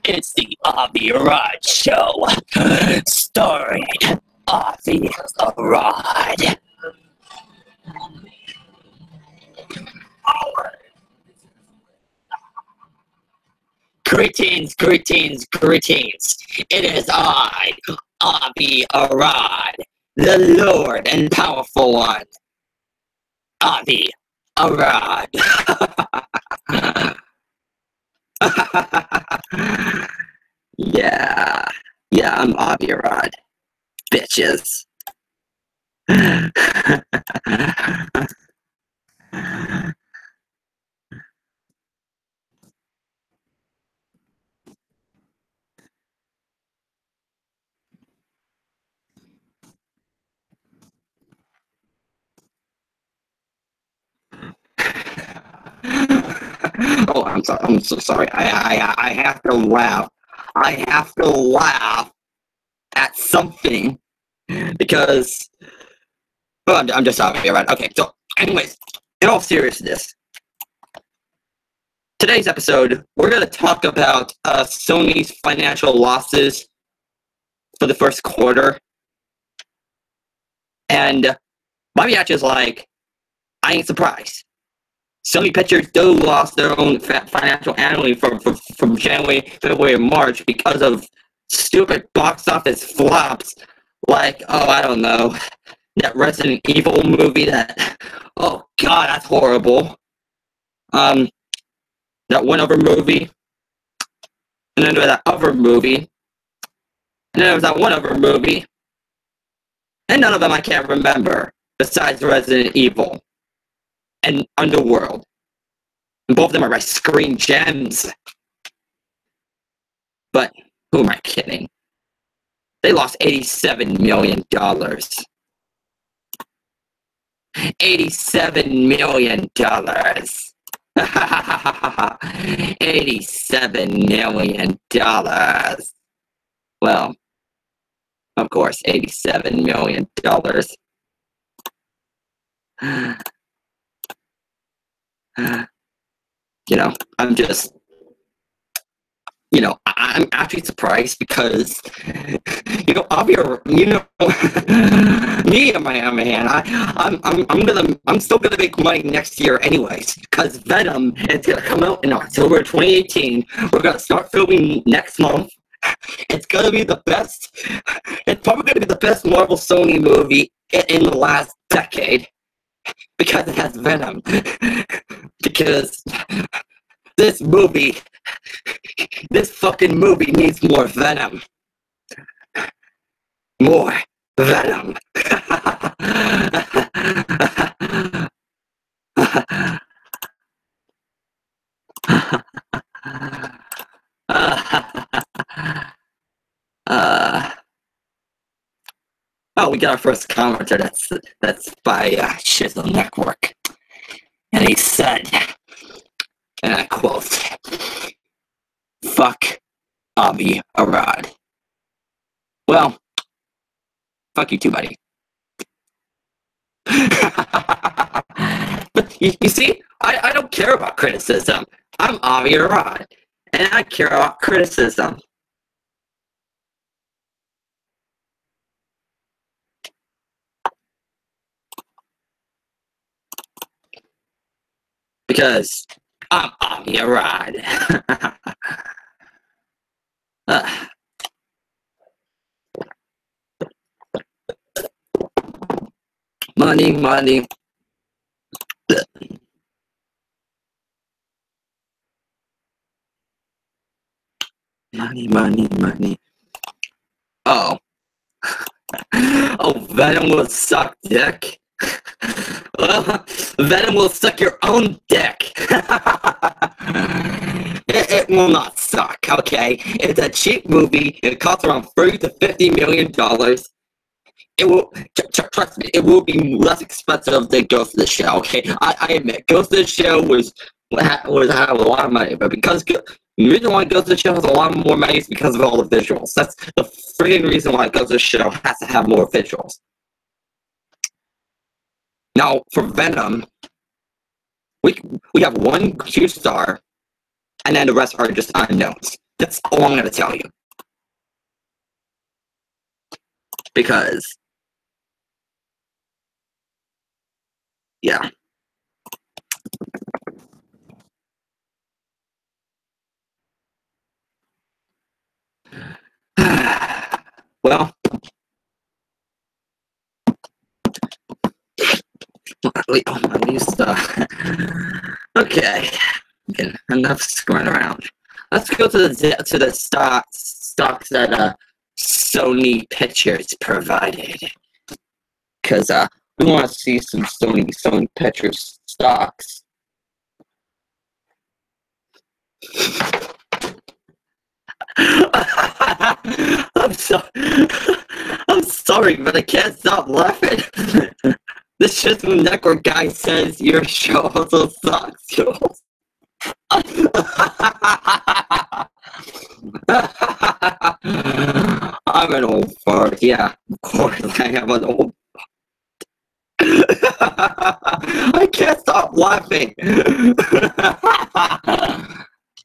It's the Avi Arad Show, starring Avi Arad. Greetings, greetings, greetings. It is I, Avi Arad, the Lord and Powerful One. Avi Arad. Yeah, I'm Avi Arad, bitches. Oh, I'm sorry. I'm so sorry. I have to laugh. I have to laugh at something because I'm just Avi Arad. Okay, so anyways, in all seriousness, today's episode we're gonna talk about Sony's financial losses for the first quarter, and my reaction is like, I ain't surprised. Sony Pictures do lost their own financial annually from January, February, and March because of stupid box office flops like, I don't know, that Resident Evil movie oh god, that's horrible. That one other movie, and then there was that other movie, and then there was that one other movie, and none of them I can't remember, besides Resident Evil and Underworld. And both of them are my screen gems. But who am I kidding? They lost $87 million. $87 million. $87 million. Well, of course, $87 million. I'm actually surprised because, Avi, me on my own hand, I'm still gonna make money next year anyways, because Venom is gonna come out in October 2018. We're gonna start filming next month. It's gonna be the best. It's probably gonna be the best Marvel Sony movie in the last decade because it has Venom. Because this fucking movie needs more Venom. More Venom. Oh, we got our first commenter. That's by Shizzle Network, and he said, and I quote, "Fuck Avi Arad." Well, fuck you too, buddy. But you see, I don't care about criticism. I'm Avi Arad, and I care about criticism. Because I'm Avi Arad. Money. Money. Oh. Oh, Venom will suck dick. Well, Venom will suck your own dick. It will not suck, okay? It's a cheap movie. It costs around $30 to $50 million. It will, trust me, it will be less expensive than Ghost of the Shell, okay? I admit, Ghost of the Shell had a lot of money, but because the reason why Ghost of the Shell has a lot more money is because of all the visuals. That's the friggin' reason why Ghost of the Shell has to have more visuals. Now, for Venom, we have one Q star, and then the rest are just unknowns. That's all I'm gonna tell you. Because, yeah. Well, at least, okay. Enough screwing around. Let's go to the stocks that Sony Pictures provided, because we want to see some Sony Pictures stocks. I'm sorry. I'm sorry, but I can't stop laughing. The Shizzle Network guy says your show also sucks. I'm an old fart. Yeah, of course I am an old. I can't stop laughing.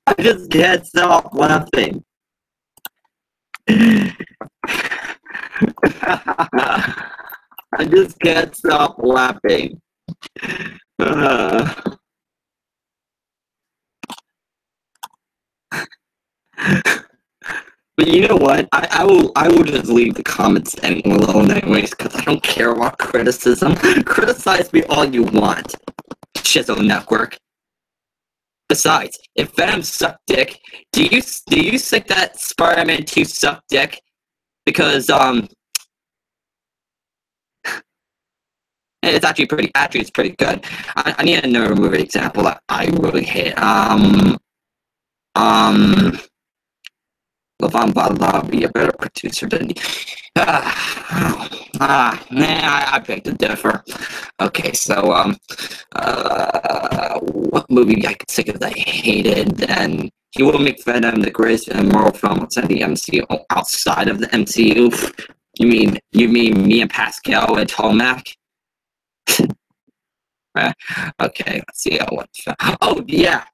I just can't stop laughing. I just can't stop laughing. But you know what? I will just leave the comments alone anyways, because I don't care about criticism. Criticize me all you want, Shizzle Network. Besides, if Venom sucked dick, do you think that Spider-Man 2 sucked dick? Because it's actually it's pretty good. I need another movie example that I really hate. Levon Balabi be a better producer than me. I beg to differ. Okay, so what movie I could think of that I hated? And he will make Venom the greatest immoral film outside the MCU. Outside of the MCU, you mean me and Pascal and Tomac? Okay, let's see. Oh yeah.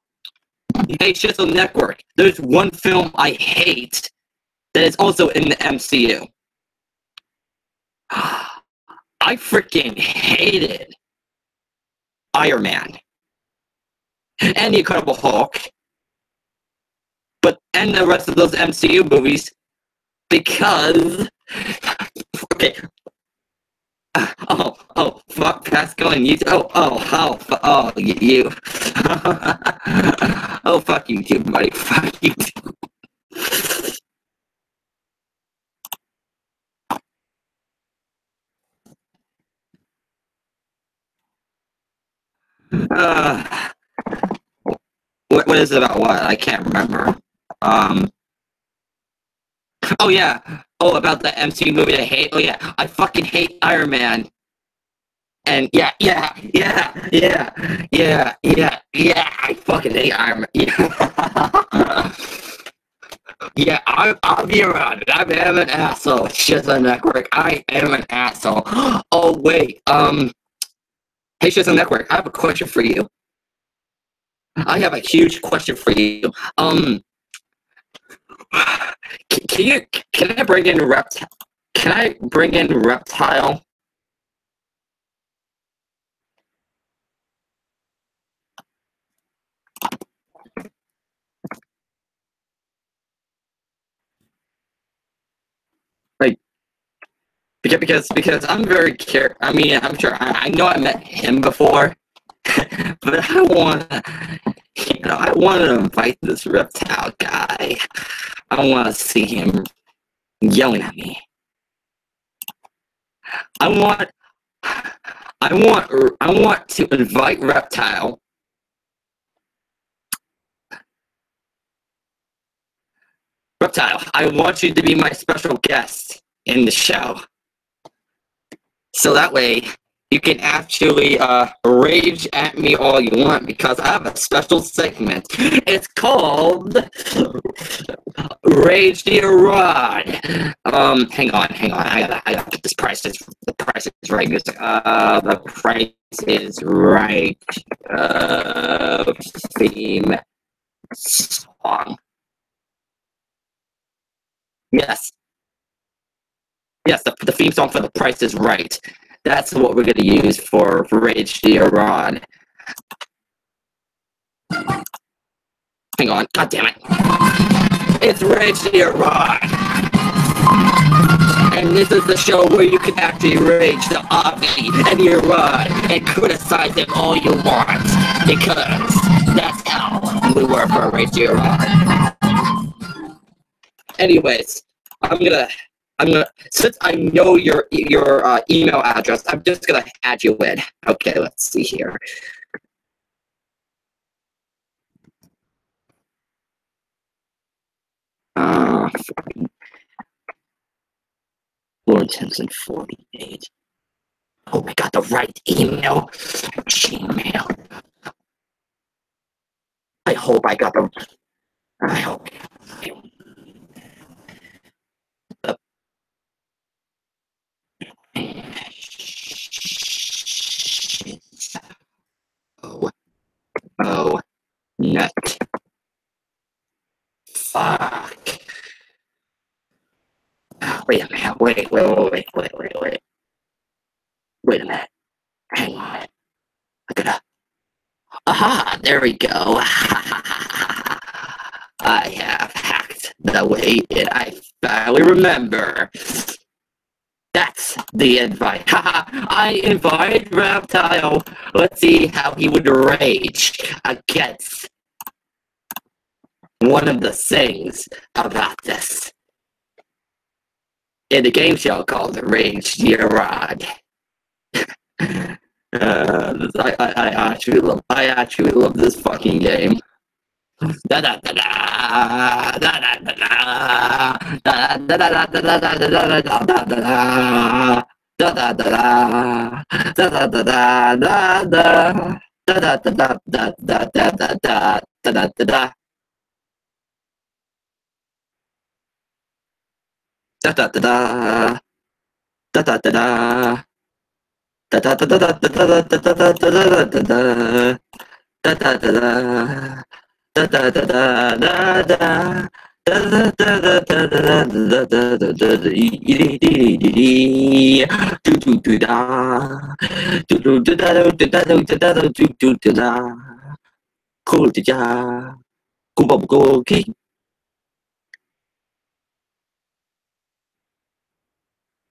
Hey, Shizzle Network. There's one film I hate that is also in the MCU. I freaking hated Iron Man and the Incredible Hulk, and the rest of those MCU movies because. Okay. Fuck Pascal and you. You. Oh, fuck you too, buddy. Fuck you too. What is it about what? I can't remember. Oh yeah. Oh, about the MCU movie I hate. Oh yeah, I fucking hate Iron Man. And yeah, I fucking hate Iron Man. Yeah. Yeah, I'm Avi Arad. I am an asshole. Shizzle Network. I am an asshole. Oh wait. Hey Shizzle Network. I have a question for you. I have a huge question for you. Can I bring in Reptile? Can I bring in Reptile? Like, because I'm very curious. I mean, I'm sure I know I met him before, but I want to invite this Reptile guy. I want to see him yelling at me. I want to invite Reptile. Reptile, I want you to be my special guest in the show. So that way you can actually rage at me all you want, because I have a special segment. It's called Rage the Arad. Hang on. I gotta put this price. The price is right music. The price is right. Theme song. Yes. Yes, the theme song for The Price is Right. That's what we're gonna use for Rage the Arad. Hang on, god damn it. It's Rage the Arad. And this is the show where you can actually rage the Avi and the Arad and criticize them all you want. Because that's how we work for Rage the Arad. Anyways, I'm gonna since I know your email address, I'm just gonna add you in. Okay, let's see here. Lord Simpson 48. Oh, I got the right email. Gmail. I hope I got the. I hope. Oh, nut. Fuck. Wait a minute. Wait a minute. Hang on. I gotta. Aha! There we go. I have hacked the way and I finally remember. That's the invite. I invite Reptile. Let's see how he would rage against one of the things about this. In the game show called Rage the Arad. I actually love this fucking game. Da da da da da da da da da da da da da da da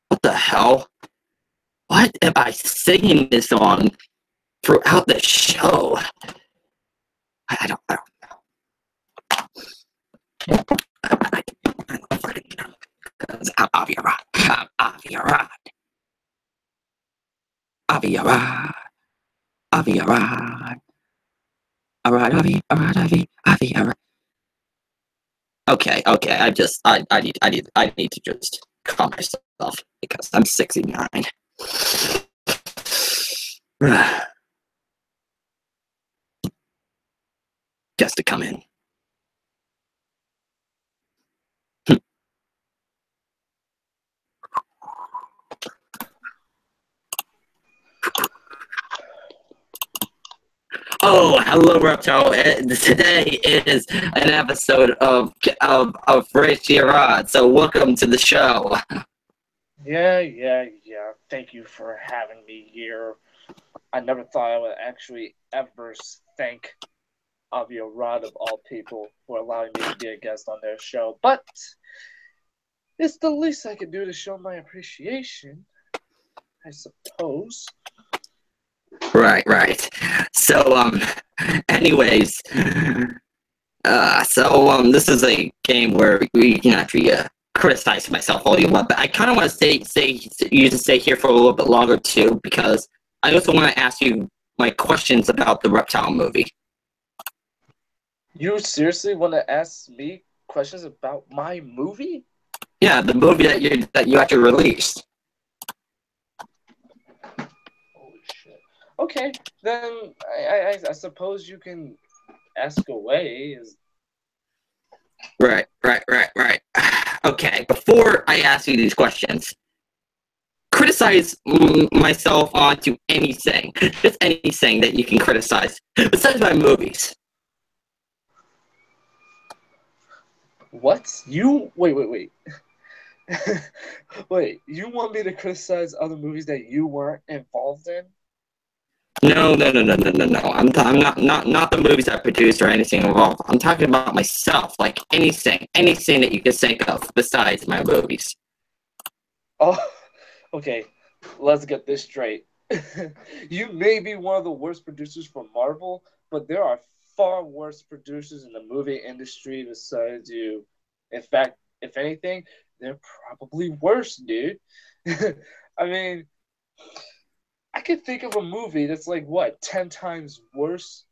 What the hell? What am I singing this song throughout the show? I don't know. I don't fucking know. Because I'm Avi Arad. I'm Avi Arad. Avi Arad. Avi Arad. Arad, Avi Arad. Okay. I need to just calm myself because I'm 69. Just to come in. Oh, hello, Reptile. Today is an episode of Rage the Arad. So welcome to the show. Yeah. Thank you for having me here. I never thought I would actually ever thank Avi Arad of all people for allowing me to be a guest on their show, but it's the least I can do to show my appreciation, I suppose. Right. So, anyways, this is a game where we can actually criticize myself all you want, but I kind of want to stay here for a little bit longer too, because I also want to ask you my questions about the Reptile movie. You seriously want to ask me questions about my movie? Yeah, the movie that you actually released. Okay, then I suppose you can ask away. Right. Okay, before I ask you these questions, criticize myself onto anything. Just anything that you can criticize. Besides my movies. What? You... Wait. Wait, you want me to criticize other movies that you weren't involved in? No, no, no, no, no, no, no. I'm not the movies I produced or anything involved. I'm talking about myself, like anything that you can think of besides my movies. Oh, okay. Let's get this straight. You may be one of the worst producers for Marvel, but there are far worse producers in the movie industry besides you. In fact, if anything, they're probably worse, dude. I mean, I could think of a movie that's like what, 10 times worse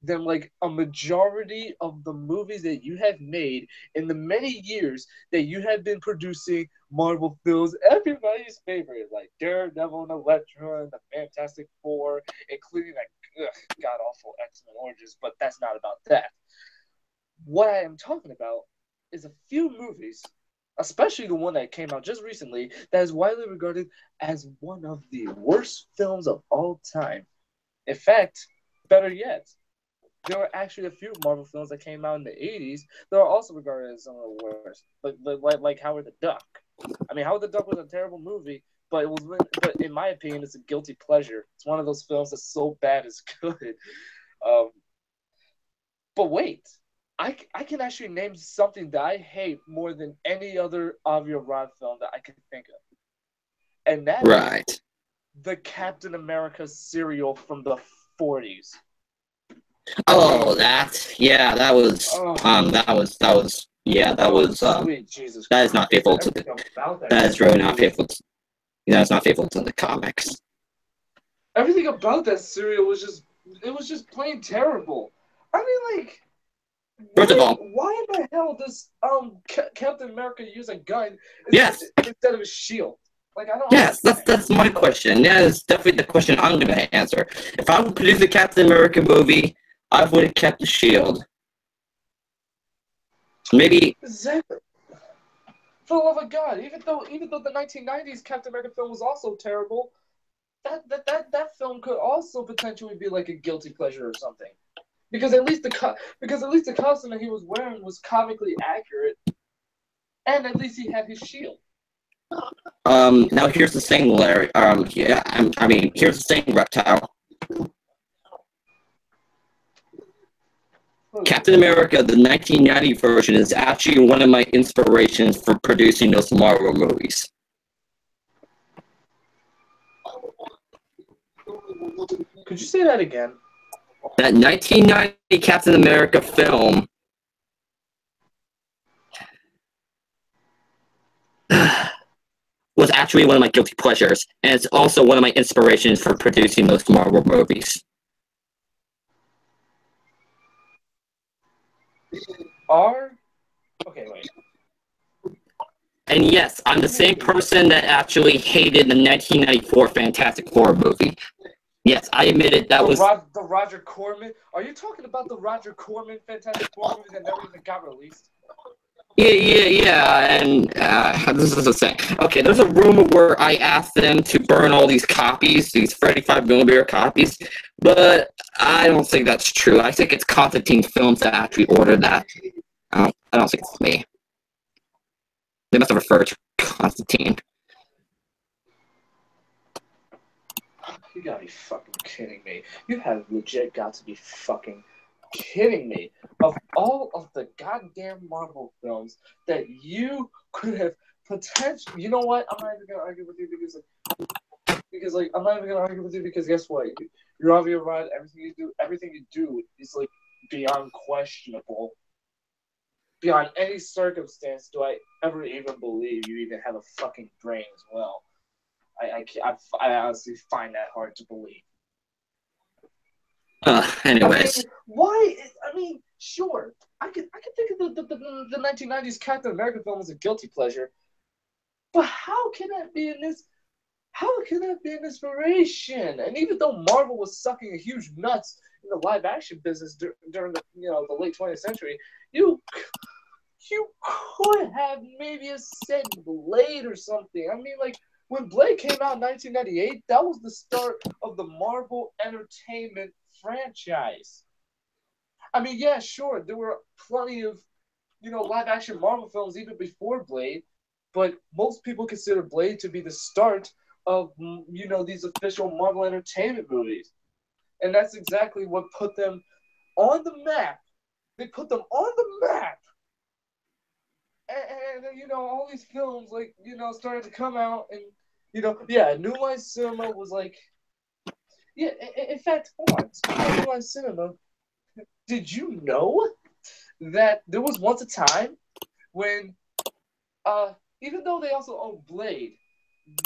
than like a majority of the movies that you have made in the many years that you have been producing Marvel films. Everybody's favorite, like Daredevil and Elektra and the Fantastic Four, including that god awful X-Men Origins, but that's not about that. What I am talking about is a few movies, especially the one that came out just recently, that is widely regarded as one of the worst films of all time. In fact, better yet, there were actually a few Marvel films that came out in the 80s that are also regarded as some of the worst, like Howard the Duck. I mean, Howard the Duck was a terrible movie, but in my opinion, it's a guilty pleasure. It's one of those films that's so bad it's good. Um, but wait, I can actually name something that I hate more than any other Avi Arad film that I can think of, and that is Right. the Captain America serial from the 40s. Oh, that Oh, was sweet Jesus that is not Christ. faithful to the Everything about that that is really not serial, faithful to, that's not faithful to the comics. everything about that serial was just plain terrible. I mean, like, First of all, why in the hell does Captain America use a gun yes, instead of a shield? Like, I don't yes, understand. that's my question. Yeah, that's definitely the question I'm gonna answer. If I would produce a Captain America movie, I would have kept the shield. Maybe Exactly. For the love of God, even though the 1990s Captain America film was also terrible, that film could also potentially be like a guilty pleasure or something. Because at least the costume that he was wearing was comically accurate, and at least he had his shield. now here's the thing, Larry. Yeah, I mean, here's the thing, Reptile. Captain America, the 1990 version, is actually one of my inspirations for producing those Marvel movies. Could you say that again? That 1990 Captain America film was actually one of my guilty pleasures, and it's also one of my inspirations for producing those Marvel movies. Okay, wait. And yes, I'm the same person that actually hated the 1994 Fantastic Four movie. Yes, I admitted that was. The Roger Corman. Are you talking about the Roger Corman Fantastic Four movie that never even got released? Yeah, and this is the thing. Okay, there's a rumor where I asked them to burn all these copies, these 35 millimeter copies, but I don't think that's true. I think it's Constantine Films that actually ordered that. I don't think it's me. They must have referred to Constantine. You gotta be fucking kidding me. You have legit got to be fucking kidding me. Of all of the goddamn Marvel films that you could have potentially, you know what? I'm not even gonna argue with you because I'm not even gonna argue with you because guess what? You're Avi Arad. Everything you do is like beyond questionable. Beyond any circumstance, do I ever even believe you even have a fucking brain as well? I honestly find that hard to believe. Anyways. I mean, why? I mean, sure, I could think of the 1990s Captain America film as a guilty pleasure, but how can that be in this? How can that be an inspiration? And even though Marvel was sucking a huge nuts in the live action business during the late 20th century, you could have maybe said Blade or something. I mean, like when Blade came out in 1998, that was the start of the Marvel Entertainment franchise. I mean, yeah, sure, there were plenty of live action Marvel films even before Blade, but most people consider Blade to be the start of, these official Marvel Entertainment movies. And that's exactly what put them on the map. They put them on the map. And all these films, started to come out. And, New Line Cinema was like, yeah, in fact, hold on. Speaking of New Line Cinema, did you know that there was once a time when, even though they also owned Blade,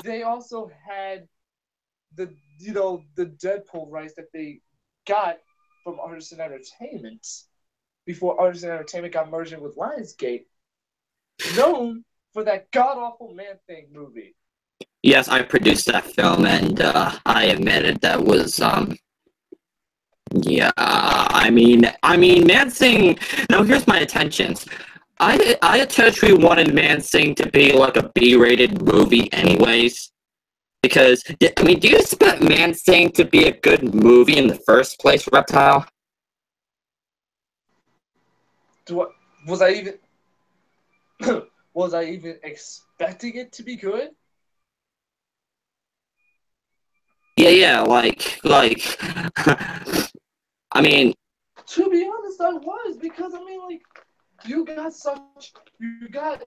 they also had the Deadpool rights that they got from Artisan Entertainment before Artisan Entertainment got merged in with Lionsgate, known for that god-awful Man-Thing movie. Yes, I produced that film, and I admitted that was yeah. I mean, Man-Thing. Now here's my intentions. I intentionally wanted Man-Thing to be like a B-rated movie, anyways. Because do you expect Man-Thing to be a good movie in the first place, Reptile? Was I even expecting it to be good? Yeah, I mean, to be honest, I was, because you got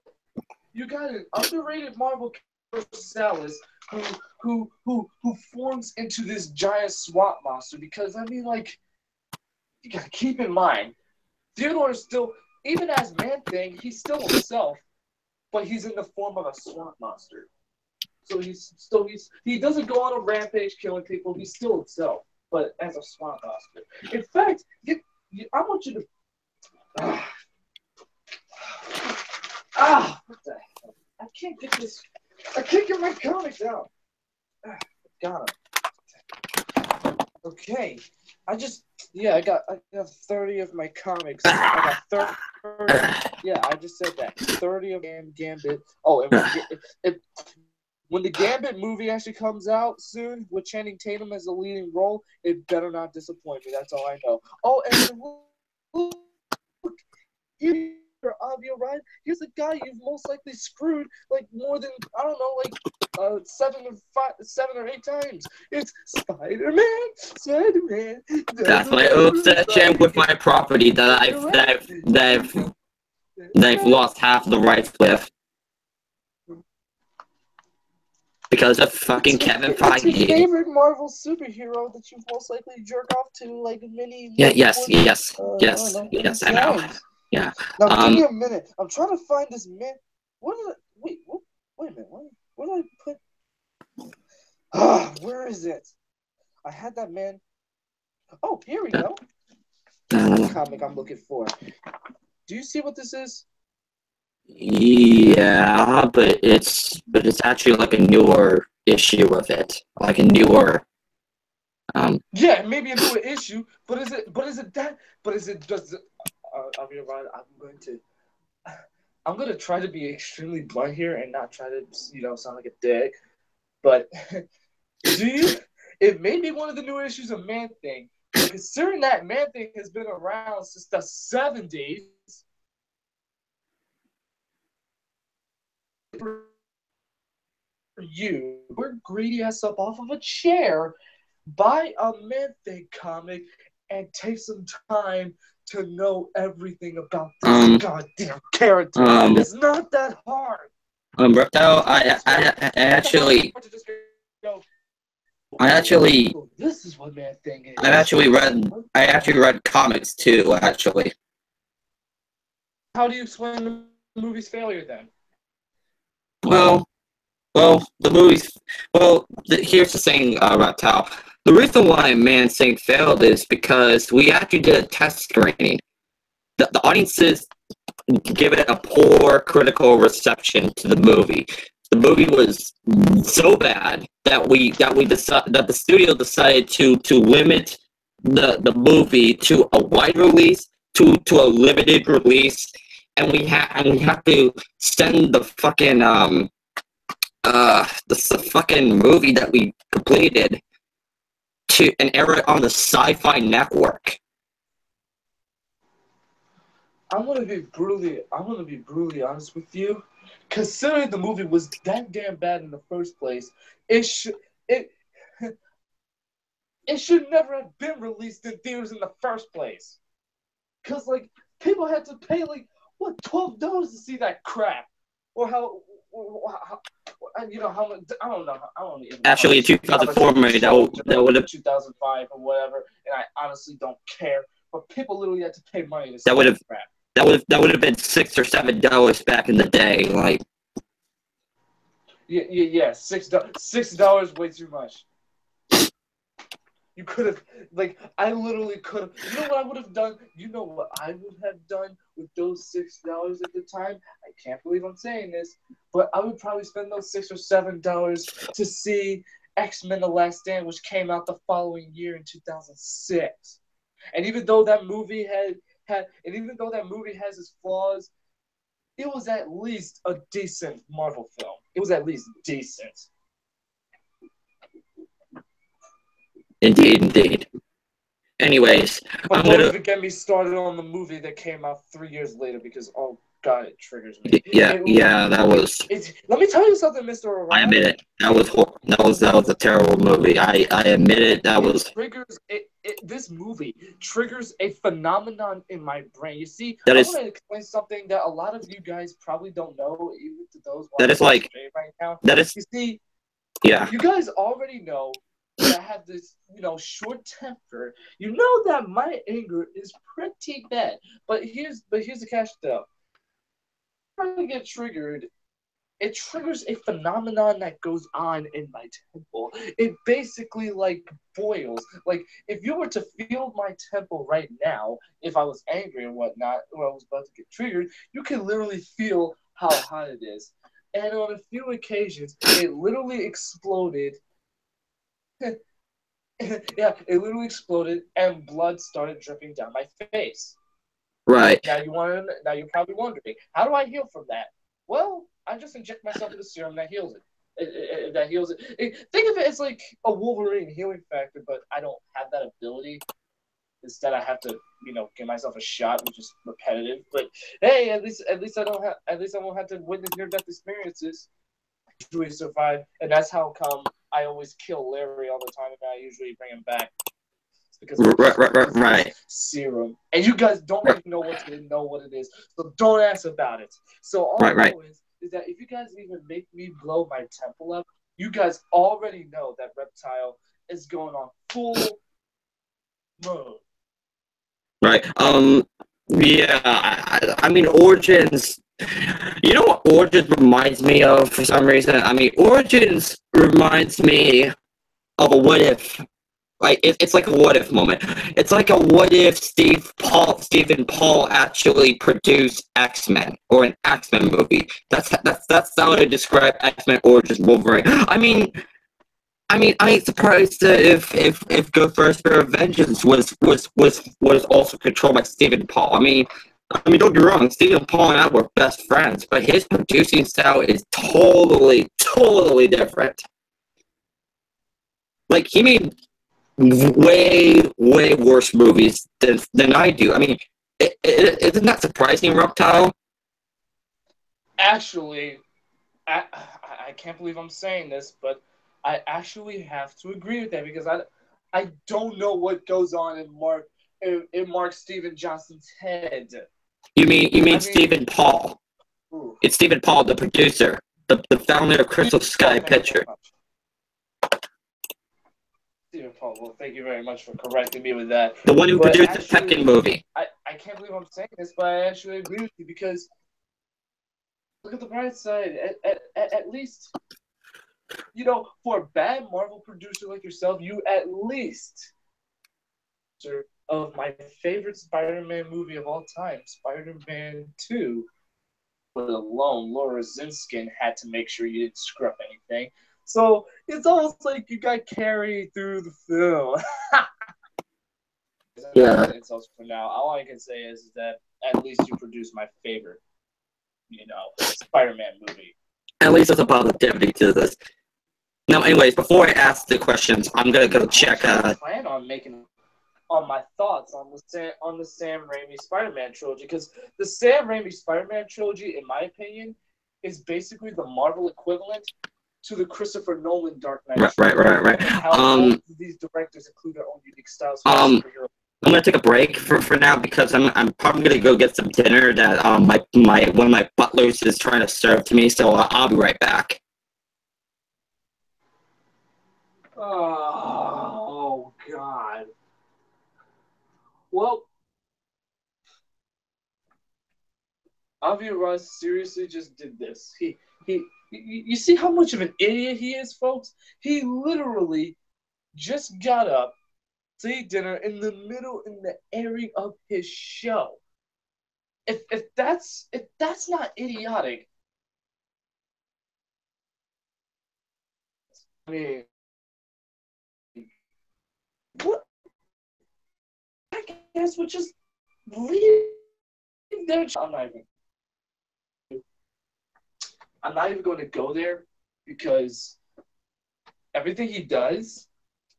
an underrated Marvel character, Salas, who forms into this giant swamp monster. Because you gotta keep in mind, Theodore is still, even as Man-Thing, he's still himself, but he's in the form of a swamp monster. So he doesn't go on a rampage killing people. He's still himself, but as a swamp monster. In fact, I want you to. What the hell? I can't get my comics out. Got them. Okay. I got 30 of my comics. I got 30. Yeah, I just said that. 30 of Gambit. Oh, and when the Gambit movie actually comes out soon, with Channing Tatum as the leading role, it better not disappoint me. That's all I know. Oh, and look, here, Avi Arad, here's a guy you've most likely screwed more than, I don't know, 7 or 8 times. It's Spider-Man. That's my obsession with my property that I've lost half the rights with. Because of fucking Kevin Feige. What's your favorite Marvel superhero that you've most likely jerk off to many? Yes, I know. Yeah. Now give me a minute. I'm trying to find this man. Wait a minute. Where did I put? Where is it? I had that man. Oh, here we go. That's the comic I'm looking for. Do you see what this is? Yeah, but it's actually like a newer issue of it, like a newer. Yeah, maybe a newer issue, but is it just? I'll be right. I'm gonna try to be extremely blunt here and not try to sound like a dick, but it may be one of the new issues of Man-Thing, but considering that Man-Thing has been around since the 70s. We're greedy ass up off of a chair, buy a Man-Thing comic, and take some time to know everything about this goddamn character. It's not that hard. Reptile, I actually. This is what Man-Thing is. I actually read comics too. Actually. How do you explain the movie's failure then? Well, the movies. Here's the thing, Reptile. The reason why Man-Thing failed is because we actually did a test screening. The audiences give it a poor critical reception to the movie. The movie was so bad that the studio decided to limit the movie to a wide release, to a limited release, and we have to send the fucking the fucking movie that we completed to an era on the Sci-Fi Network. I'm gonna be brutally honest with you, considering the movie was that damn bad in the first place, it it should never have been released in theaters in the first place. Cause like people had to pay like what $12 to see that crap, or how you know how much I don't know I don't even know Actually, in 2004 movie that would have 2005 or whatever, and I honestly don't care. But people literally had to pay money to see that would have crap. that would have been $6 or $7 back in the day. Like, Yeah. $6 way too much. You could have, like, I literally could have. You know what I would have done? You know what I would have done with those $6 at the time? I can't believe I'm saying this, but I would probably spend those $6 or $7 to see X-Men: The Last Stand, which came out the following year in 2006. And even though that movie even though that movie has its flaws, it was at least a decent Marvel film. It was at least decent. indeed. Anyways, but don't even get me started on the movie that came out 3 years later because oh god, it triggers me. That was. Let me tell you something, Mr. Arad. I admit it. That was a terrible movie. I admit it. This movie triggers a phenomenon in my brain. You see, I want to explain something that a lot of you guys probably don't know, even to those watching right now. You see, yeah. You guys already know that I have this, short temper. You know that my anger is pretty bad. But here's the catch, though. When I get triggered, it triggers a phenomenon that goes on in my temple. It basically like boils. Like if you were to feel my temple right now, if I was angry and whatnot, or I was about to get triggered, you can literally feel how hot it is. And on a few occasions, it literally exploded. Yeah, it literally exploded, and blood started dripping down my face. Right. Now you're probably wondering, how do I heal from that? Well, I just inject myself with a serum that heals it. That heals it. Think of it as like a Wolverine healing factor, but I don't have that ability. Instead, I have to, give myself a shot, which is repetitive. But hey, at least I won't have to witness near-death experiences. I usually survive, and that's how come I always kill Larry all the time, and I usually bring him back. It's because right. Serum, and you guys don't even know what it is, so don't ask about it. So all I know is that if you guys even make me blow my temple up, you guys already know that Reptile is going on full mode. Right. Yeah. I mean, Origins. You know what Origins reminds me of for some reason? I mean, Origins reminds me of a what if. Like it's like a what if moment. It's like a what if Stephen Paul actually produced X-Men or an X-Men movie. That's how I describe X-Men Origins Wolverine. I mean, I ain't surprised that if Go First for Vengeance was also controlled by Stephen Paul. I mean, don't get me wrong, Stephen Paul and I were best friends, but his producing style is totally different. Like he made way worse movies than I do. I mean, isn't that surprising, Reptile? Actually, I can't believe I'm saying this, but I actually have to agree with that because I don't know what goes on in Mark Steven Johnson's head. You mean Stephen Paul? Ooh. It's Stephen Paul, the producer, the founder of Crystal Sky Picture. Stephen Paul, well, thank you very much for correcting me with that. The one who produced the Tekken movie. I can't believe I'm saying this, but I actually agree with you because look at the bright side. At least, for a bad Marvel producer like yourself, you at least of my favorite Spider-Man movie of all time, Spider-Man 2, let alone Laura Zinskin had to make sure you didn't screw up anything. So it's almost like you got carried through the film. Yeah. Insults for now. All I can say is that at least you produced my favorite, Spider-Man movie. At least there's a positivity to this. Now, anyways, before I ask the questions, I'm gonna go check. I plan on making my thoughts on the Sam Raimi Spider-Man trilogy because the Sam Raimi Spider-Man trilogy, in my opinion, is basically the Marvel equivalent to the Christopher Nolan Dark Knight. Right. How both of these directors include their own unique styles for superhero. I'm gonna take a break for now because I'm probably gonna go get some dinner that my one of my butlers is trying to serve to me. So I'll be right back. Oh God. Well, Avi Arad seriously just did this. You see how much of an idiot he is, folks? He literally just got up to eat dinner in the airing of his show. If that's not idiotic, I mean, what? I guess we'll just leave their. I'm not even going to go there because everything he does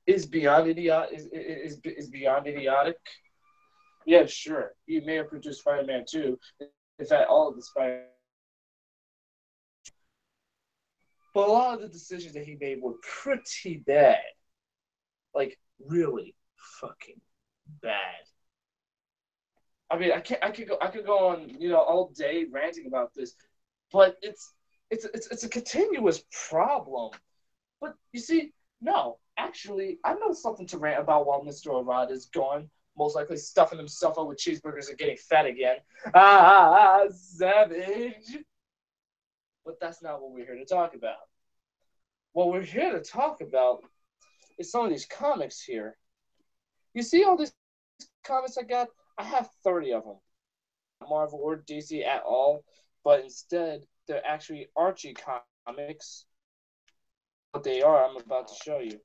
is beyond is beyond idiotic. Yeah, sure. He may have produced Spider-Man 2. In fact, all of the Spider. But a lot of the decisions that he made were pretty bad. Like, really fucking bad. I mean, I could go on, all day ranting about this, but it's a continuous problem. But you see, no, actually, I know something to rant about while Mr. Arad is gone, most likely stuffing himself up with cheeseburgers and getting fat again. Savage. But that's not what we're here to talk about. What we're here to talk about is some of these comics here. You see all these comics I got? I have 30 of them. Not Marvel or DC at all, but instead, they're actually Archie comics. What they are, I'm about to show you.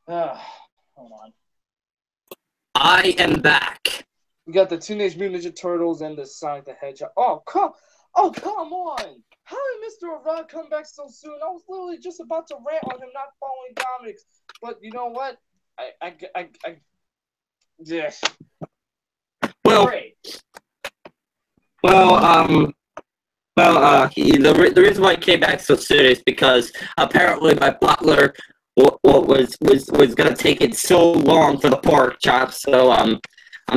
Hold on. I am back. We got the Teenage Mutant Ninja Turtles and the Sonic the Hedgehog. Oh, come on! How did Mr. Arad come back so soon? I was literally just about to rant on him not following comics. But you know what? Yeah. Well, Great. The reason why I came back so soon is because apparently my butler was gonna take it so long for the pork chops. So I'm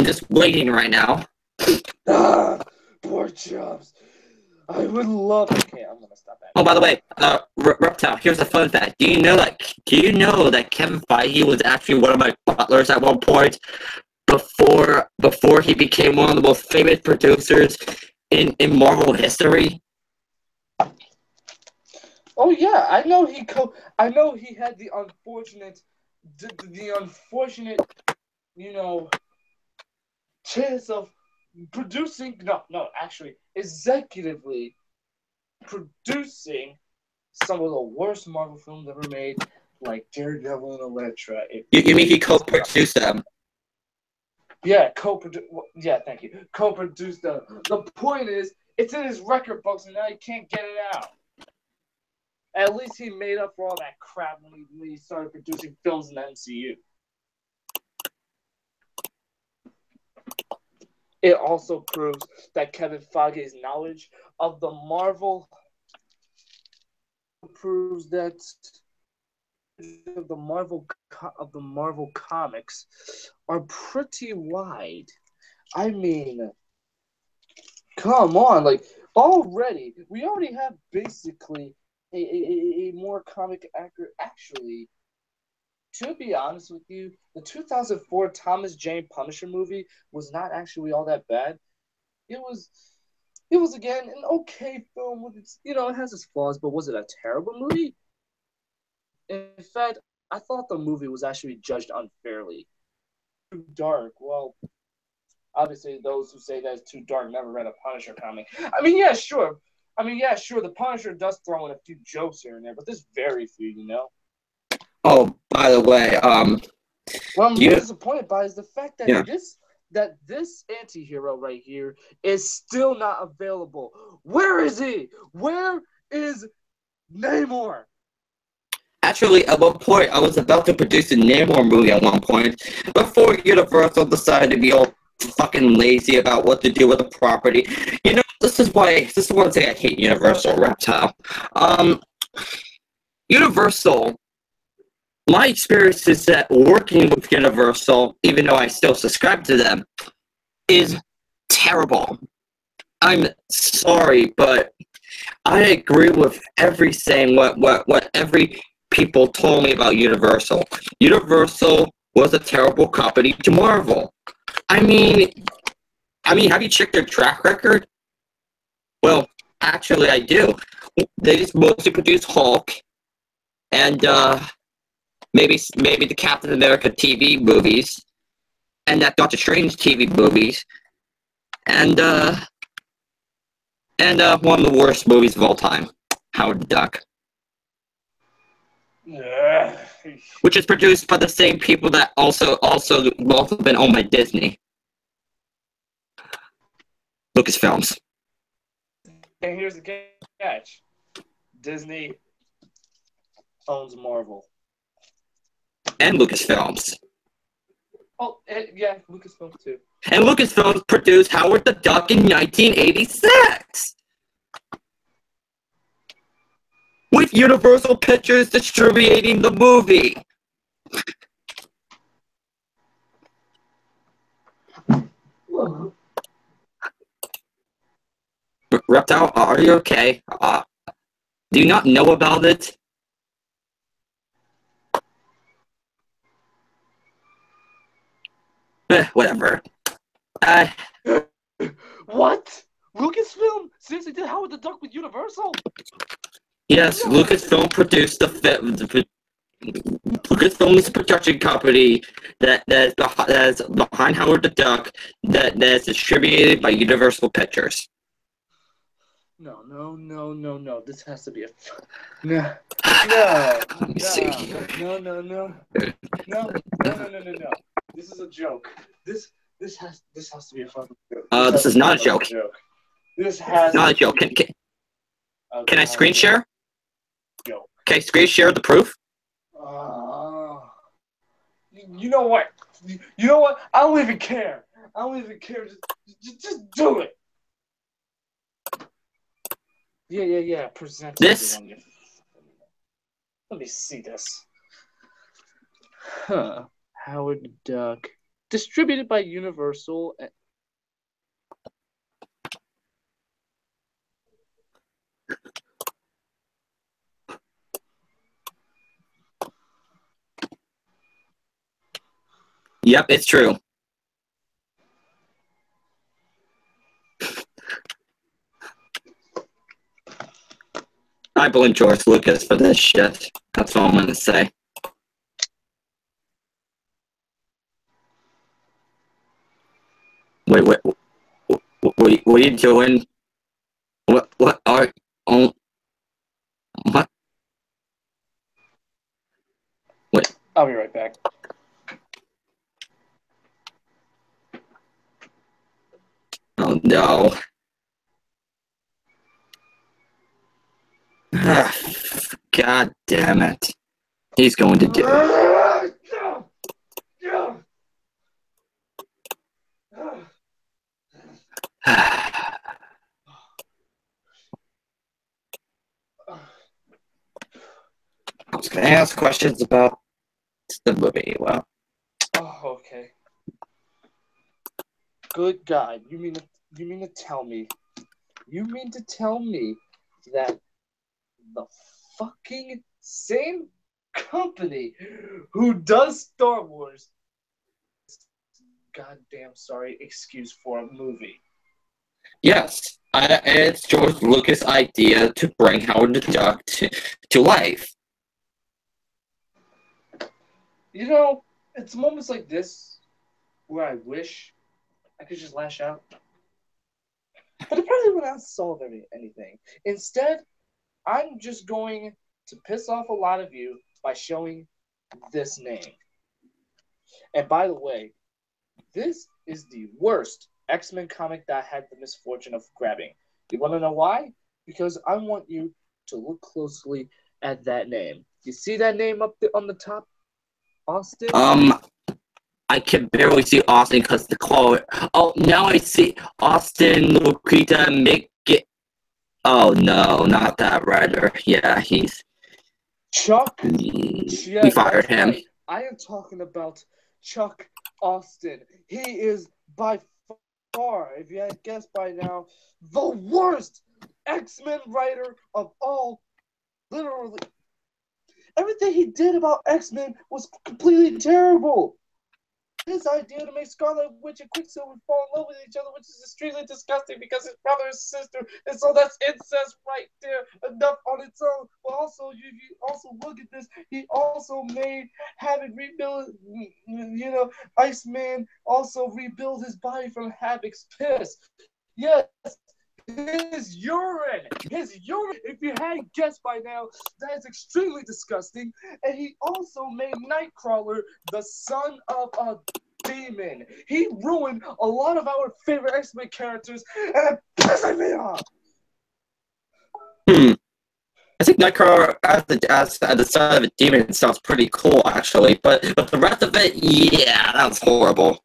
just waiting right now. Pork chops. I would love. Okay, I'm gonna stop that. Oh, by the way, Reptile, here's a fun fact. Do you know that Kevin Feige was actually one of my butlers at one point before he became one of the most famous producers in Marvel history? Oh yeah, I know he had the unfortunate, chance of producing. No, actually, executively producing some of the worst Marvel films ever made, like Daredevil and Elektra. You mean he co-produced them? Yeah, Yeah, thank you. Co-produced them. The point is, it's in his record books, and now he can't get it out. At least he made up for all that crap when he started producing films in the MCU. It also proves that Kevin Feige's knowledge of the Marvel proves that the Marvel comics are pretty wide. I mean, come on, like we already have basically a more comic accurate. Actually, to be honest with you, the 2004 Thomas Jane Punisher movie was not actually all that bad. It was again an okay film with its, it has its flaws, but was it a terrible movie? In fact, I thought the movie was actually judged unfairly. Too dark. Well, obviously, those who say that it's too dark never read a Punisher comic. I mean, yeah, sure. The Punisher does throw in a few jokes here and there, but there's very few. Oh, by the way, what I'm disappointed by is the fact that this anti-hero right here is still not available. Where is he? Where is Namor? Actually, at one point, I was about to produce a Namor movie at one point before Universal decided to be all fucking lazy about what to do with the property. You know, this is one thing I hate Universal Reptile. Universal, my experience is that working with Universal, even though I still subscribe to them, is terrible. I'm sorry, but I agree with everything what every people told me about Universal. Universal was a terrible company to Marvel. I mean, have you checked their track record? Well, actually, I do. They just mostly produce Hulk and maybe the Captain America TV movies and that Doctor Strange TV movies and one of the worst movies of all time, Howard the Duck. Which is produced by the same people that also both have been owned by Disney. Lucasfilms. And here's the catch. Disney owns Marvel. And Lucasfilms. Oh, yeah, Lucasfilms too. And Lucasfilms produced Howard the Duck in 1986! With Universal Pictures distributing the movie! Reptile, are you okay? Do you not know about it? Whatever. What? Lucasfilm seriously did Howard the Duck with Universal? Yes, Lucasfilm produced the film. Lucasfilm is a production company that is behind Howard the Duck that is distributed by Universal Pictures. No. This has to be a no. Let me see here. No. This is a joke. This has to be a fucking joke. This is not a joke. This has not a joke. Can I screen share? Joke. Okay, screen share the proof. You know what? You know what? I don't even care. Just do it. Yeah. Present this. Let me see this. Howard the Duck, distributed by Universal. Yep, it's true. I blame George Lucas for this shit. That's all I'm gonna say. Wait, what are you doing? What are, oh, what? Wait. I'll be right back. Oh no. God damn it. He's going to do it. I was going to ask questions about the movie. Well. Oh, okay. Good God! You mean to tell me that the fucking same company who does Star Wars goddamn sorry excuse for a movie? Yes, it's George Lucas' idea to bring Howard the Duck to life. You know, it's moments like this where I wish I could just lash out. But it probably would not solve anything. Instead, I'm just going to piss off a lot of you by showing this name. And by the way, this is the worst X-Men comic that I had the misfortune of grabbing. You want to know why? Because I want you to look closely at that name. You see that name on the top, Austin? I can barely see Austin because the color. Oh, now I see Austin, Luquita, Mick. Oh no, not that writer. Yeah, Chuck. we fired him. Right. I am talking about Chuck Austin. He is by far, if you had guessed by now, the worst X-Men writer of all. Literally, everything he did about X-Men was completely terrible. His idea to make Scarlet Witch and Quicksilver fall in love with each other, which is extremely disgusting because his brother is sister, and so that's incest right there, enough on its own. But also, you also look at this, he also made Havoc rebuild, Iceman also rebuild his body from Havoc's piss. Yes, his urine, if you hadn't guessed by now, that is extremely disgusting. And he also made Nightcrawler the son of a demon. He ruined a lot of our favorite X-Men characters, and it pisses me off. I think Nightcrawler as the son of a demon sounds pretty cool, actually. But the rest of it, yeah, that was horrible.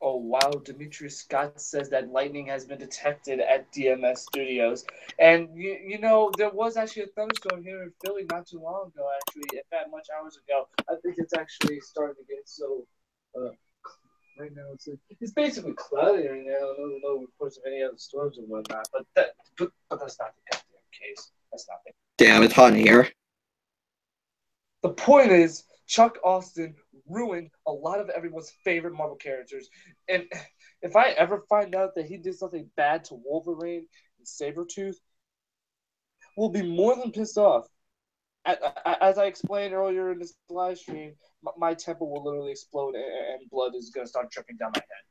Oh, wow, Demetrius Scott says that lightning has been detected at DMS Studios. And, there was actually a thunderstorm here in Philly not too long ago, actually, in fact, much hours ago. I think it's actually starting to get so, right now, it's basically cloudy right now. No reports of any other storms and whatnot. But that's not the goddamn case. That's not it. Damn, it's hot in here. The point is, Chuck Austin ruined a lot of everyone's favorite Marvel characters. And if I ever find out that he did something bad to Wolverine and Sabretooth, we'll be more than pissed off. As I explained earlier in this live stream, my temple will literally explode and blood is going to start dripping down my head.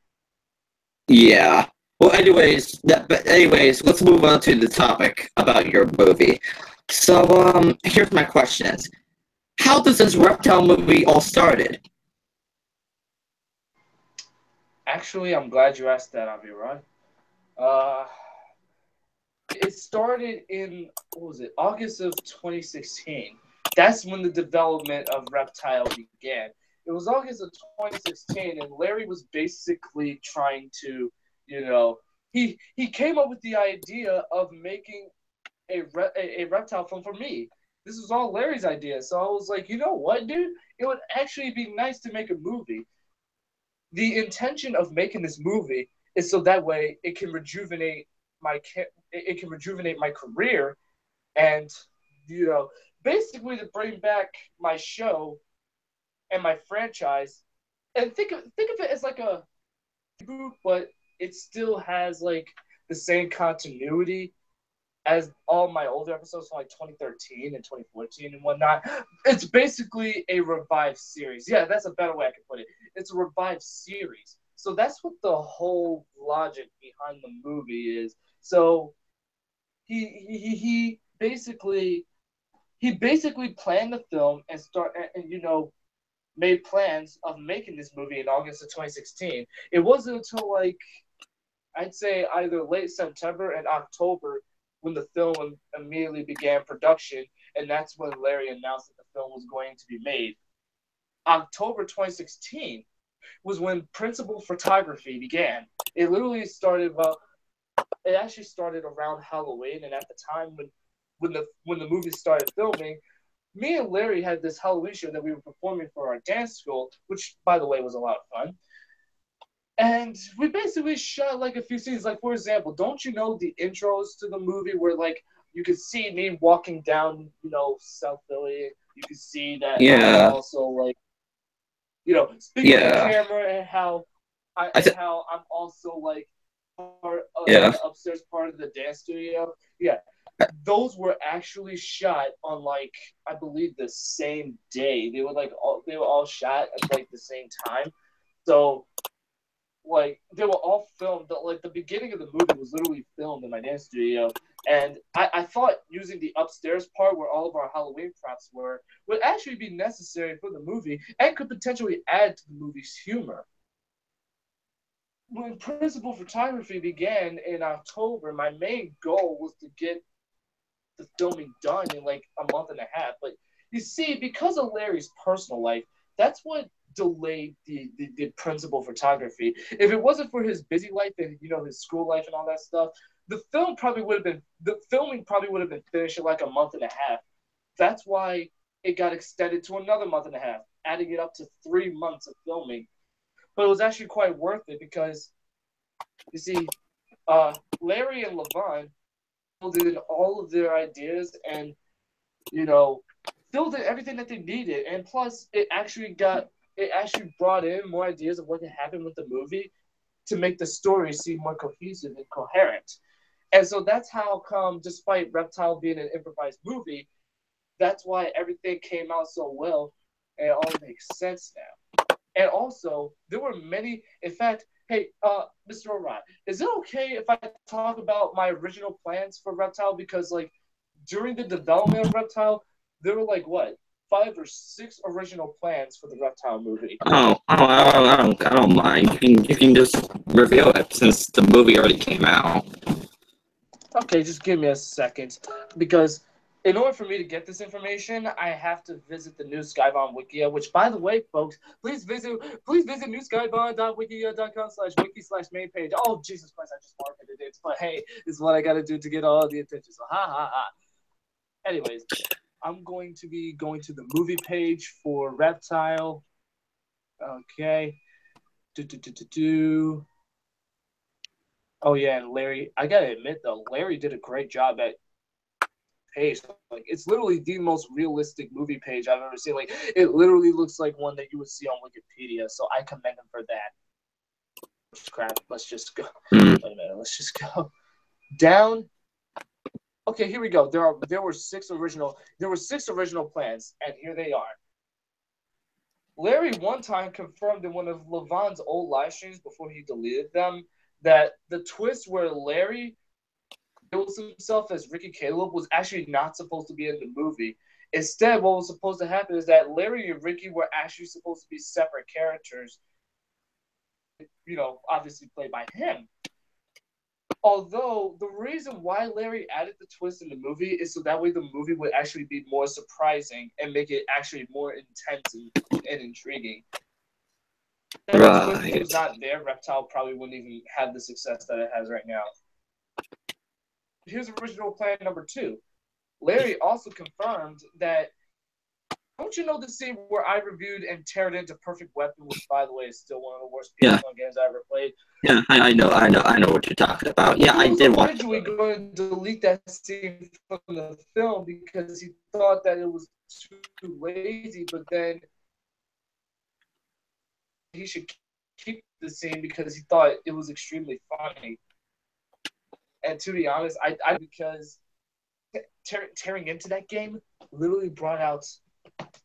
Yeah. Well, anyways, let's move on to the topic about your movie. So, here's my questions. How does this reptile movie all started? Actually, I'm glad you asked that, Avi Arad. It started in, August of 2016. That's when the development of Reptile began. It was August of 2016, and Larry was basically trying to, he came up with the idea of making a Reptile film for me. This was all Larry's idea. So I was like, you know what, dude? It would actually be nice to make a movie. The intention of making this movie is so that way it can rejuvenate my career, and basically to bring back my show and my franchise. And think of it as like a reboot, but it still has like the same continuity as all my older episodes from like 2013 and 2014 and whatnot. It's basically a revived series. Yeah, that's a better way I can put it. It's a revived series. So that's what the whole logic behind the movie is. So he basically planned the film and made plans of making this movie in August of 2016. It wasn't until like I'd say either late September and October when the film immediately began production, and that's when Larry announced that the film was going to be made. October 2016 was when principal photography began. It literally started, it actually started around Halloween, and at the time when the movie started filming, me and Larry had this Halloween show that we were performing for our dance school, which, by the way, was a lot of fun. And we basically shot like a few scenes. Like, for example, don't you know the intros to the movie where like you could see me walking down, South Philly. You could see that I'm also like, speaking to the camera, and how I'm also like part of the upstairs part of the dance studio. Yeah, those were actually shot on like I believe the same day. They were all shot at like the same time. So like they were all filmed. Like the beginning of the movie was literally filmed in my dance studio, and I thought using the upstairs part where all of our Halloween props were would actually be necessary for the movie and could potentially add to the movie's humor. when principal photography began in October, my main goal was to get the filming done in like a month and a half. But you see, because of Larry's personal life, that's what delayed the principal photography. If it wasn't for his busy life and his school life and all that stuff, the filming probably would have been finished in like a month and a half. That's why it got extended to another month and a half, adding it up to 3 months of filming. But it was actually quite worth it because you see, Larry and Levon did all of their ideas and you know filled in everything that they needed, and plus it actually brought in more ideas of what could happen with the movie to make the story seem more cohesive and coherent. And so that's how come, despite Reptile being an improvised movie, that's why everything came out so well and it all makes sense now. And also, there were many. In fact, hey, Mr. Arad, is it okay if I talk about my original plans for Reptile? Because like during the development of Reptile, there were like what 5 or 6 original plans for the Reptile movie. I don't mind. You can just reveal it since the movie already came out. Okay, just give me a second, because in order for me to get this information, I have to visit the new Skybound Wikia. Which, by the way, folks, please visit newskybound.wikia.com/wiki/main page. Oh, Jesus Christ, I just marketed it, but hey, this is what I got to do to get all the attention. So ha ha ha. Anyways, I'm going to be going to the movie page for Reptile. Okay. Oh yeah, and Larry. I gotta admit though, Larry did a great job at page. Like it's literally the most realistic movie page I've ever seen. Like it literally looks like one that you would see on Wikipedia. So I commend him for that. Crap. Let's just go. Wait a minute. Let's just go down. Okay, here we go. There were six original plans, and here they are. Larry one time confirmed in one of Levon's old live streams before he deleted them that the twist where Larry reveals himself as Ricky Caleb was actually not supposed to be in the movie. Instead, what was supposed to happen is that Larry and Ricky were actually supposed to be separate characters, obviously played by him. Although the reason why Larry added the twist in the movie is so that way the movie would actually be more surprising and make it actually more intense and intriguing. If he was not there, Reptile probably wouldn't even have the success that it has right now. Here's original plan number 2. Larry also confirmed that, don't you know the scene where I reviewed and teared into Perfect Weapon, which by the way is still one of the worst PS1 games I ever played? Yeah, I know what you're talking about. Yeah, I did watch it. He was originally going to delete that scene from the film because he thought that it was too lazy, but then he should keep the scene because he thought it was extremely funny. And to be honest, I because tearing into that game literally brought out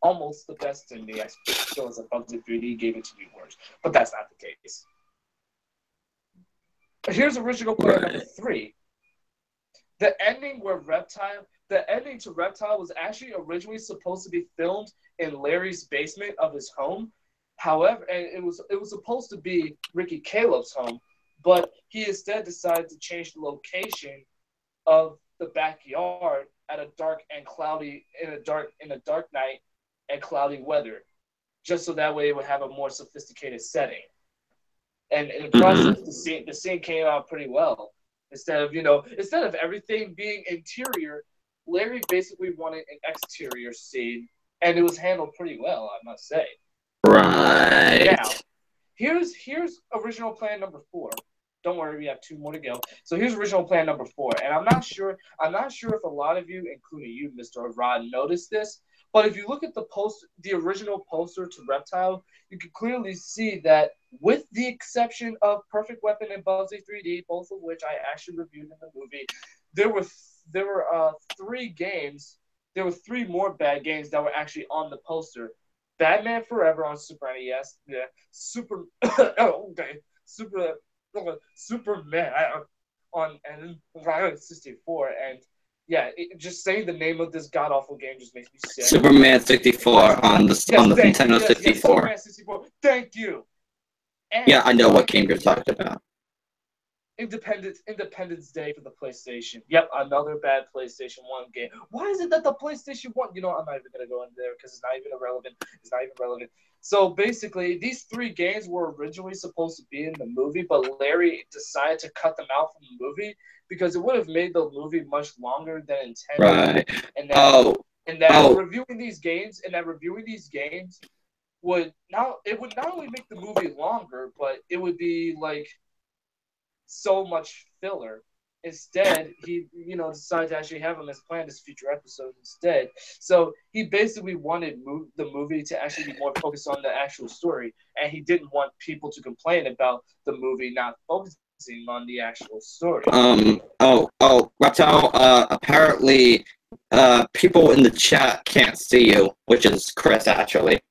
almost the best in me. I feel as if Bugsy 3D gave it to me worse, but that's not the case. Here's original plan number 3. The ending to Reptile was actually originally supposed to be filmed in Larry's basement of his home. However, and it was supposed to be Ricky Caleb's home, but he instead decided to change the location of the backyard at a dark and cloudy in a dark night and cloudy weather, just so that way it would have a more sophisticated setting. And in the process, the scene came out pretty well. Instead of everything being interior, Larry basically wanted an exterior scene, and it was handled pretty well, I must say. Right. Now, here's original plan number 4. Don't worry, we have 2 more to go. So here's original plan number 4, and I'm not sure if a lot of you, including you, Mr. Arad, noticed this, but if you look at the original poster to Reptile, you can clearly see that, with the exception of Perfect Weapon and Bugsy 3D, both of which I actually reviewed in the movie, there were 3 games. There were 3 more bad games that were actually on the poster. Batman Forever on Super NES, yeah, Superman on N64, and yeah, just saying the name of this god awful game just makes me sick. Superman 64 on the Nintendo 64. Superman 64. Thank you. And Yeah, I know what game you're talking about. Independence Day for the PlayStation. Yep, another bad PlayStation 1 game. Why is it that the PlayStation 1, I'm not even going to go into there because it's not even irrelevant. It's not even relevant. So basically, these 3 games were originally supposed to be in the movie, but Larry decided to cut them out from the movie because it would have made the movie much longer than intended. Right. And that reviewing these games would not only make the movie longer, but it would be like so much filler. Instead, he decided to actually have him as planned as future episodes instead. So he basically wanted the movie to actually be more focused on the actual story, and he didn't want people to complain about the movie not focusing on the actual story. Reptile, apparently, people in the chat can't see you, which is Chris, actually.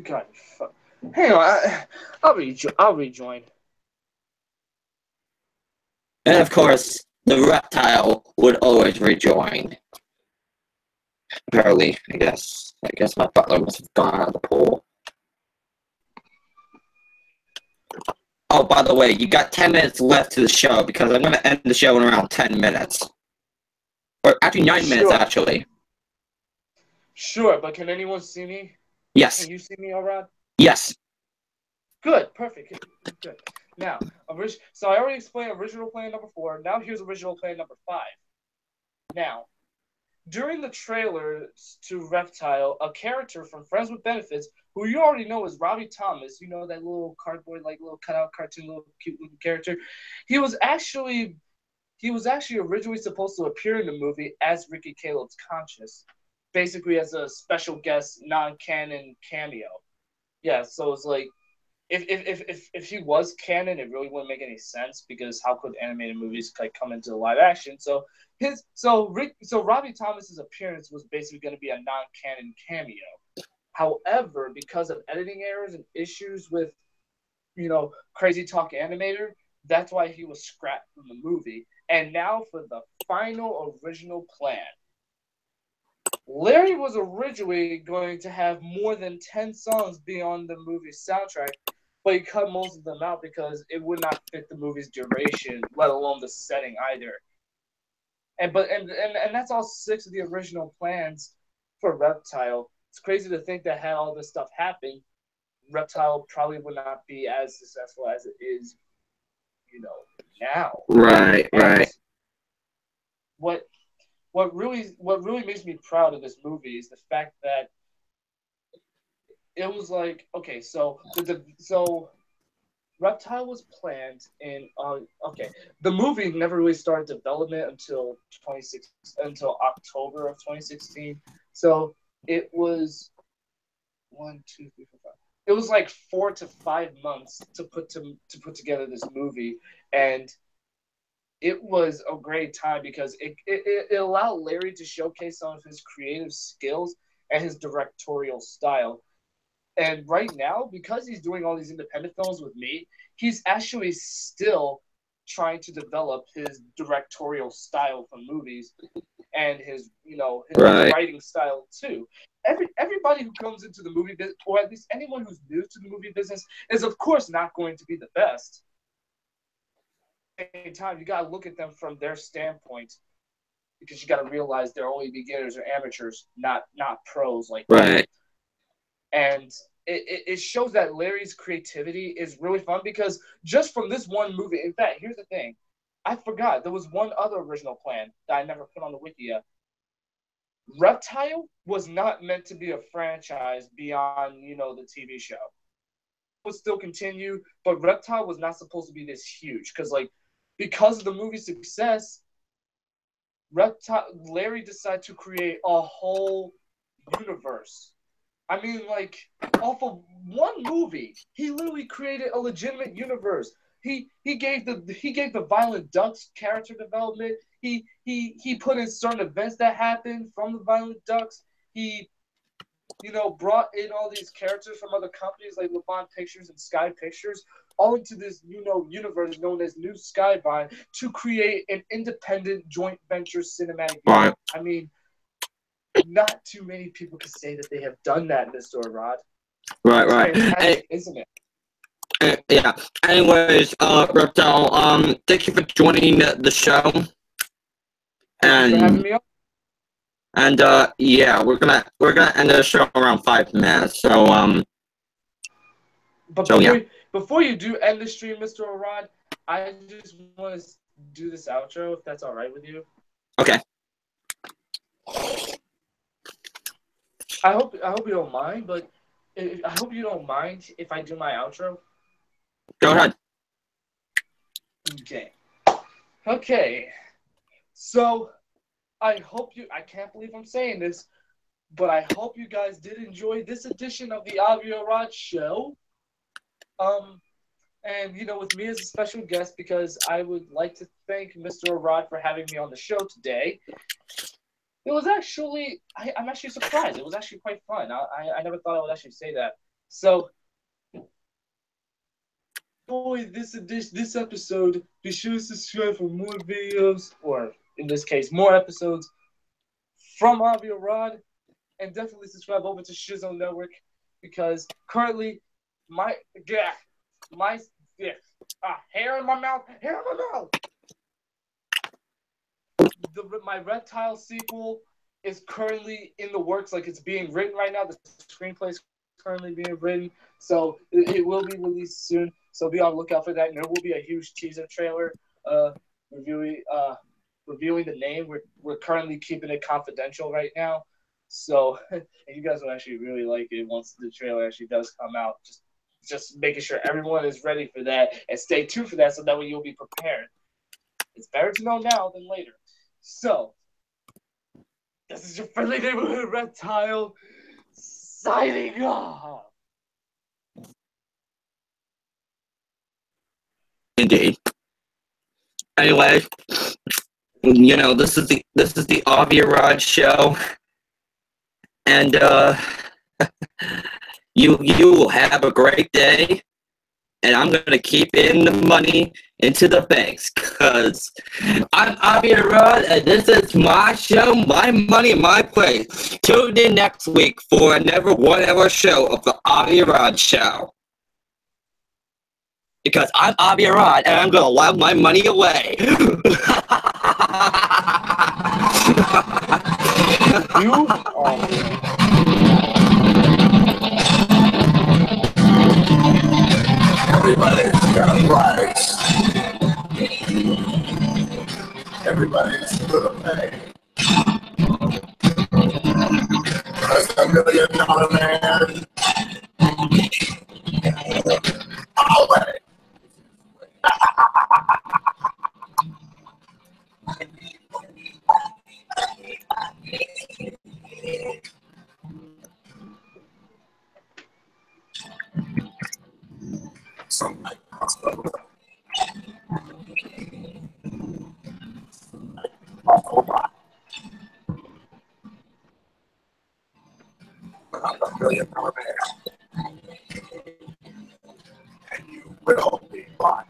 God, hang on, I'll rejoin. And of course, the reptile would always rejoin. Apparently, I guess my butler must have gone out of the pool. Oh, by the way, you got 10 minutes left to the show because I'm going to end the show in around 10 minutes. Or actually 9 minutes, actually. Sure, but can anyone see me? Yes. Can you see me, Arad? Yes. Good, perfect. Good. Now, so I already explained original plan number 4. Now here's original plan number 5. Now, during the trailers to Reptile, a character from Friends with Benefits, who you already know is Robbie Thomas, you know, that little cardboard, like little cutout cartoon, little cute little character, he was actually originally supposed to appear in the movie as Ricky Caleb's conscious, basically as a special guest, non-canon cameo. Yeah, so it's like, if he was canon, it really wouldn't make any sense because how could animated movies like come into live action? So Robbie Thomas's appearance was basically going to be a non-canon cameo. However, because of editing errors and issues with Crazy Talk Animator, that's why he was scrapped from the movie. And now for the final original plan. Larry was originally going to have more than 10 songs be on the movie's soundtrack, but he cut most of them out because it would not fit the movie's duration, let alone the setting either. And that's all 6 of the original plans for Reptile. It's crazy to think that had all this stuff happened, Reptile probably would not be as successful as it is, now. Right. What really makes me proud of this movie is the fact that it was like, okay, so Reptile was planned in the movie never really started development until October of 2016. So it was 1, 2, 3, 4, 5. It was like 4 to 5 months to put together this movie, and it was a great time because it allowed Larry to showcase some of his creative skills and his directorial style. And right now, because he's doing all these independent films with me, he's actually still trying to develop his directorial style for movies and his writing style too. Everybody who comes into the movie business, or at least anyone who's new to the movie business, is of course not going to be the best. At the same time, you got to look at them from their standpoint because you got to realize they're only beginners or amateurs, not pros like right. And it shows that Larry's creativity is really fun because just from this one movie, in fact, here's the thing. I forgot. There was one other original plan that I never put on the wiki yet. Reptile was not meant to be a franchise beyond, the TV show. It would still continue, but Reptile was not supposed to be this huge because of the movie's success, Larry decided to create a whole universe. I mean, off of one movie, he literally created a legitimate universe. He gave the Violent Ducks character development. He put in certain events that happened from the Violent Ducks. He brought in all these characters from other companies like LeBron Pictures and Sky Pictures all into this universe known as New Skyvine to create an independent joint venture cinematic universe. I mean, not too many people can say that they have done that, Mr. Arad. Right, It's right. fantastic, isn't it? Yeah. Anyways, Reptile, thank you for joining the show. Thank you for having me on. And yeah, we're gonna end the show around 5 minutes. So But before you do end the stream, Mr. Arad, I just want to do this outro if that's all right with you. Okay. I hope you don't mind, but I hope you don't mind if I do my outro. Go ahead. Okay. So I can't believe I'm saying this, but I hope you guys did enjoy this edition of the Avi Arad show. And with me as a special guest, because I would like to thank Mr. Arad for having me on the show today. It was actually, I'm actually surprised. It was actually quite fun. I never thought I would actually say that. So, enjoy this episode. Be sure to subscribe for more videos, or in this case, more episodes from Avi Arad, and definitely subscribe over to Shizzle Network, because currently my hair in my mouth. My Reptile sequel is currently in the works. Like, it's being written right now. The screenplay is currently being written, so it will be released soon. So be on the lookout for that. And there will be a huge teaser trailer reviewing the name. We're currently keeping it confidential right now. So and you guys will actually really like it once the trailer actually does come out. Just making sure everyone is ready for that, and stay tuned for that, so that way you'll be prepared. It's better to know now than later. So, this is your friendly neighborhood Reptile, signing off. Indeed. Anyway, this is the Avi Arad show, and you will have a great day. And I'm going to keep in the money into the banks, because I'm Avi Arad, and this is my show, my money, my place. Tune in next week for another one-hour show of the Avi Arad show. Because I'm Avi Arad, and I'm going to lob my money away. You are... Everybody's got a price. Everybody's gonna pay. That's $1 million man. All right. Something $1 million man. And you will be fine.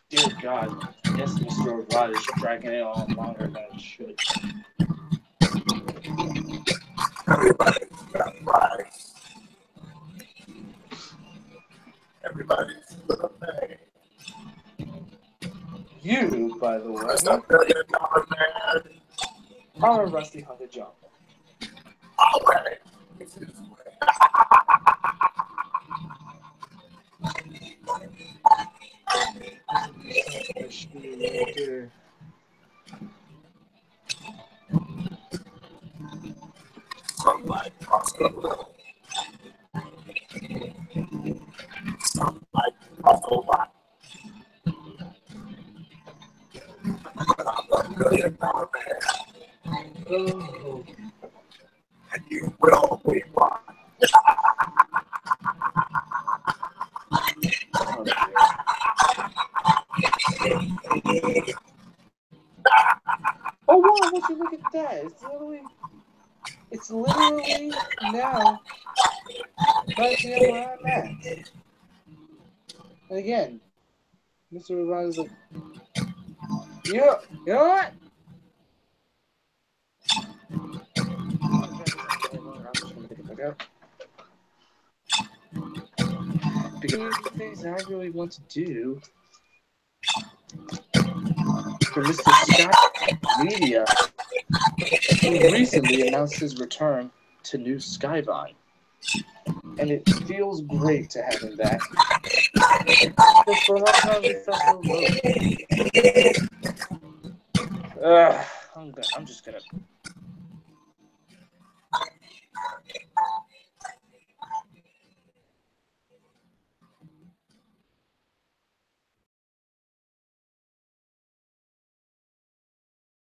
Dear God, I guess Mr. Arad is dragging it on longer than it should. Everybody's got a price. Everybody's gonna pay. You, by the way, That's $1 million man. are a rusty hunter jump. All right. This is sunlight across the room. Sunlight across the line. I'm $1 million man. Oh. And you will be fine. It's literally now right here where I'm at. And again, Mr. Arad is like, you know what? I'm just gonna make it back out. Because the things I really want to do for Mr. Scott Media, who recently announced his return to New Skyvine. And it feels great to have him back. Because for a long time we felt so low. I'm just gonna